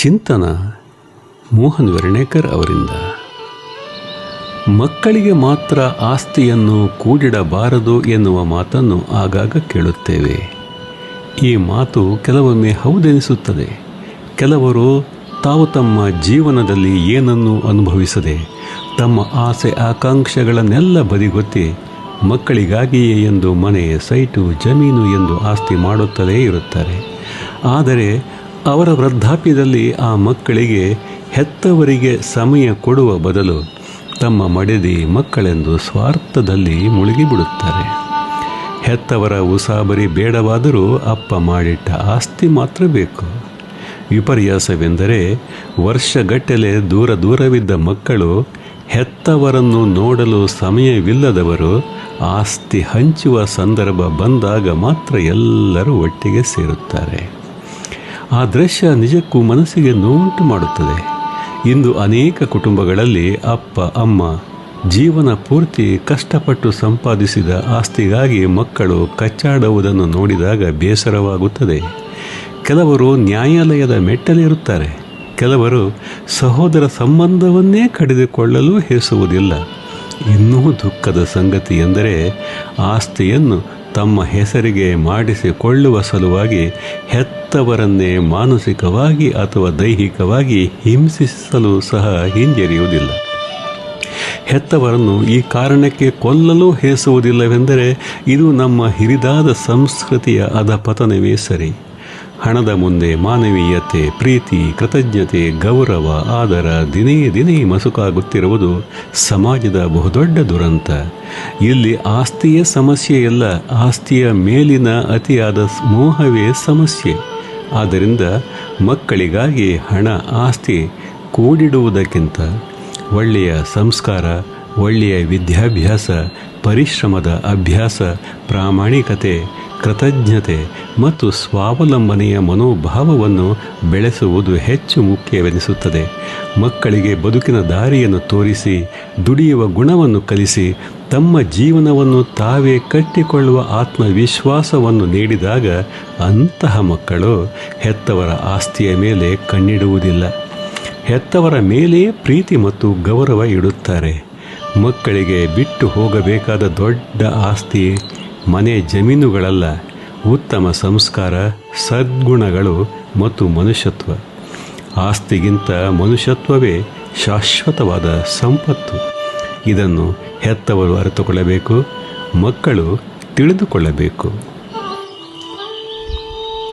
ಚಿಂತನ ಮೋಹನ್ ವೆರ್ಣೇಕರ್ ಅವರಿಂದ. ಮಕ್ಕಳಿಗೆ ಮಾತ್ರ ಆಸ್ತಿಯನ್ನು ಕೂಡಿಡಬಾರದು ಎನ್ನುವ ಮಾತನ್ನು ಆಗಾಗ ಕೇಳುತ್ತೇವೆ. ಈ ಮಾತು ಕೆಲವೊಮ್ಮೆ ಹೌದೆನಿಸುತ್ತದೆ. ಕೆಲವರು ತಾವು ತಮ್ಮ ಜೀವನದಲ್ಲಿ ಏನನ್ನೂ ಅನುಭವಿಸದೆ ತಮ್ಮ ಆಸೆ ಆಕಾಂಕ್ಷೆಗಳನ್ನೆಲ್ಲ ಬದಿಗೊತ್ತಿ ಮಕ್ಕಳಿಗಾಗಿಯೇ ಎಂದು ಮನೆ, ಸೈಟು, ಜಮೀನು ಎಂದು ಆಸ್ತಿ ಮಾಡುತ್ತಲೇ ಇರುತ್ತಾರೆ. ಆದರೆ ಅವರ ವೃದ್ಧಾಪ್ಯದಲ್ಲಿ ಆ ಮಕ್ಕಳಿಗೆ ಹೆತ್ತವರಿಗೆ ಸಮಯ ಕೊಡುವ ಬದಲು ತಮ್ಮ ಮಡದಿ ಮಕ್ಕಳೆಂದು ಸ್ವಾರ್ಥದಲ್ಲಿ ಮುಳುಗಿಬಿಡುತ್ತಾರೆ. ಹೆತ್ತವರ ಉಸಾಬರಿ ಬೇಡವಾದರೂ ಅಪ್ಪ ಮಾಡಿಟ್ಟ ಆಸ್ತಿ ಮಾತ್ರ ಬೇಕು. ವಿಪರ್ಯಾಸವೆಂದರೆ ವರ್ಷಗಟ್ಟಲೆ ದೂರವಿದ್ದ ಮಕ್ಕಳು ಹೆತ್ತವರನ್ನು ನೋಡಲು ಸಮಯವಿಲ್ಲದವರು ಆಸ್ತಿ ಹಂಚುವ ಸಂದರ್ಭ ಬಂದಾಗ ಮಾತ್ರ ಎಲ್ಲರೂ ಒಟ್ಟಿಗೆ ಸೇರುತ್ತಾರೆ. ಆ ದೃಶ್ಯ ನಿಜಕ್ಕೂ ಮನಸ್ಸಿಗೆ ನೋವುಂಟು ಮಾಡುತ್ತದೆ. ಇಂದು ಅನೇಕ ಕುಟುಂಬಗಳಲ್ಲಿ ಅಪ್ಪ ಅಮ್ಮ ಜೀವನ ಪೂರ್ತಿ ಕಷ್ಟಪಟ್ಟು ಸಂಪಾದಿಸಿದ ಆಸ್ತಿಗಾಗಿ ಮಕ್ಕಳು ಕಚ್ಚಾಡುವುದನ್ನು ನೋಡಿದಾಗ ಬೇಸರವಾಗುತ್ತದೆ. ಕೆಲವರು ನ್ಯಾಯಾಲಯದ ಮೆಟ್ಟಲೇರುತ್ತಾರೆ. ಕೆಲವರು ಸಹೋದರ ಸಂಬಂಧವನ್ನೇ ಕಡಿದುಕೊಳ್ಳಲು ಹೇಸುವುದಿಲ್ಲ. ಇನ್ನೂ ದುಃಖದ ಸಂಗತಿ ಎಂದರೆ ಆಸ್ತಿಯನ್ನು ತಮ್ಮ ಹೆಸರಿಗೆ ಮಾಡಿಸಿಕೊಳ್ಳುವ ಸಲುವಾಗಿ ಹೆತ್ತವರನ್ನೇ ಮಾನಸಿಕವಾಗಿ ಅಥವಾ ದೈಹಿಕವಾಗಿ ಹಿಂಸಿಸಲು ಸಹ ಹಿಂಜರಿಯುವುದಿಲ್ಲ. ಹೆತ್ತವರನ್ನು ಈ ಕಾರಣಕ್ಕೆ ಕೊಲ್ಲಲು ಹೇಸುವುದಿಲ್ಲವೆಂದರೆ ಇದು ನಮ್ಮ ಹಿರಿದಾದ ಸಂಸ್ಕೃತಿಯ ಅಧಪತನವೇ ಸರಿ. ಹಣದ ಮುಂದೆ ಮಾನವೀಯತೆ, ಪ್ರೀತಿ, ಕೃತಜ್ಞತೆ, ಗೌರವ, ಆದರ ದಿನೇ ಮಸುಕಾಗುತ್ತಿರುವುದು ಸಮಾಜದ ಬಹುದೊಡ್ಡ ದುರಂತ. ಇಲ್ಲಿ ಆಸ್ತಿಯೇ ಸಮಸ್ಯೆಯಲ್ಲ, ಆಸ್ತಿಯ ಮೇಲಿನ ಅತಿಯಾದ ಮೋಹವೇ ಸಮಸ್ಯೆ. ಆದ್ದರಿಂದ ಮಕ್ಕಳಿಗಾಗಿ ಹಣ, ಆಸ್ತಿ ಕೂಡಿಡುವುದಕ್ಕಿಂತ ಒಳ್ಳೆಯ ಸಂಸ್ಕಾರ, ಒಳ್ಳೆಯ ವಿದ್ಯಾಭ್ಯಾಸ, ಪರಿಶ್ರಮದ ಅಭ್ಯಾಸ, ಪ್ರಾಮಾಣಿಕತೆ, ಕೃತಜ್ಞತೆ ಮತ್ತು ಸ್ವಾವಲಂಬನೆಯ ಮನೋಭಾವವನ್ನು ಬೆಳೆಸುವುದು ಹೆಚ್ಚು ಮುಖ್ಯವೆನಿಸುತ್ತದೆ. ಮಕ್ಕಳಿಗೆ ಬದುಕಿನ ದಾರಿಯನ್ನು ತೋರಿಸಿ, ದುಡಿಯುವ ಗುಣವನ್ನು ಕಲಿಸಿ, ತಮ್ಮ ಜೀವನವನ್ನು ತಾವೇ ಕಟ್ಟಿಕೊಳ್ಳುವ ಆತ್ಮವಿಶ್ವಾಸವನ್ನು ನೀಡಿದಾಗ ಅಂತಹ ಮಕ್ಕಳು ಹೆತ್ತವರ ಆಸ್ತಿಯ ಮೇಲೆ ಕಣ್ಣಿಡುವುದಿಲ್ಲ. ಹೆತ್ತವರ ಮೇಲೆಯೇ ಪ್ರೀತಿ ಮತ್ತು ಗೌರವ ಇಡುತ್ತಾರೆ. ಮಕ್ಕಳಿಗೆ ಬಿಟ್ಟು ಹೋಗಬೇಕಾದ ದೊಡ್ಡ ಆಸ್ತಿ ಮನೆ, ಜಮೀನುಗಳಲ್ಲ, ಉತ್ತಮ ಸಂಸ್ಕಾರ, ಸದ್ಗುಣಗಳು ಮತ್ತು ಮನುಷ್ಯತ್ವ. ಆಸ್ತಿಗಿಂತ ಮನುಷ್ಯತ್ವವೇ ಶಾಶ್ವತವಾದ ಸಂಪತ್ತು. ಇದನ್ನು ಹೆತ್ತವರು ಅರಿತುಕೊಳ್ಳಬೇಕು, ಮಕ್ಕಳು ತಿಳಿದುಕೊಳ್ಳಬೇಕು.